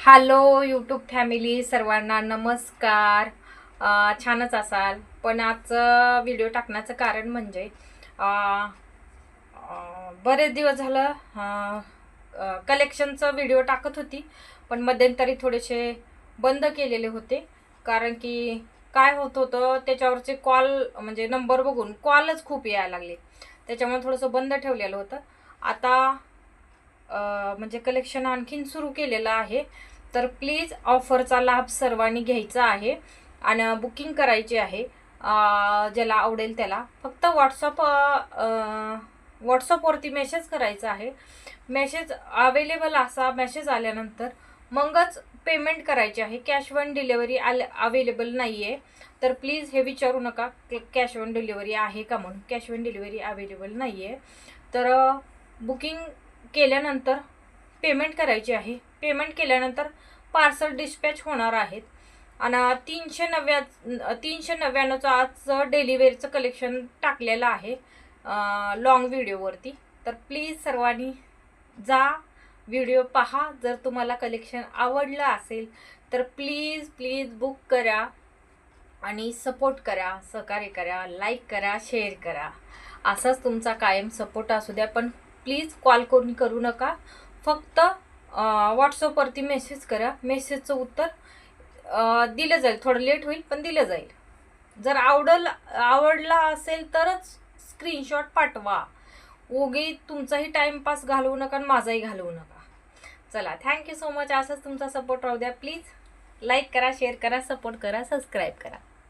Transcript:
Hello YouTube family, सर्वांना नमस्कार. छानच असाल. पण आजचं व्हिडिओ टाकण्याचं कारण म्हणजे बरेच दिवस झालं कलेक्शनचं व्हिडिओ टाकत होती, पण मध्यंतरी थोडेसे बंद केलेले होते. कारण की काय होत होतं, त्याच्यावरचे कॉल म्हणजे नंबर बघून कॉलच खूप यायला लागले, त्याच्यामुळे थोडंसं बंद ठेवलेलं होतं. आता म्हणजे कलेक्शन आणखीन सुरू केलेलं आहे. तर प्लीज ऑफरचा लाभ सर्वांनी घ्यायचा आहे आणि बुकिंग करायची आहे. ज्याला आवडेल त्याला फक्त व्हॉट्सअपवरती मेसेज करायचा आहे. मेसेज अवेलेबल असा मेसेज आल्यानंतर मगच पेमेंट करायचे आहे. कॅश ऑन डिलेवरी अवेलेबल नाही आहे. तर प्लीज हे विचारू नका कॅश ऑन डिलेवरी आहे का म्हणून. कॅश ऑन डिलेवरी अवेलेबल नाही आहे. तर बुकिंग केल्यानंतर पेमेंट करायची आहे. पेमेंट केल्यानंतर पार्सल डिस्पॅच होणार आहेत. आणि 399चं आजचं डेलिव्हरीचं कलेक्शन टाकलेलं आहे लॉंग व्हिडिओवरती. तर प्लीज सर्वांनी जा, व्हिडिओ पहा. जर तुम्हाला कलेक्शन आवडलं असेल तर प्लीज प्लीज बुक करा आणि सपोर्ट करा, सहकार्य करा, लाईक करा, शेअर करा. असाच तुमचा कायम सपोर्ट असू द्या. पण प्लीज कॉल करू नका. फक्त व्हॉट्सअपवरती मेसेज करा. मेसेजचं उत्तर दिलं जाईल. थोडं लेट होईल पण दिलं जाईल. जर आवडला असेल तरच स्क्रीनशॉट पाठवा. उगी तुमचाही टाईमपास घालवू नका आणि माझाही घालवू नका. चला, थँक्यू सो मच. असंच तुमचा सपोर्ट राहू द्या. प्लीज लाईक करा, शेअर करा, सपोर्ट करा, सबस्क्राईब करा.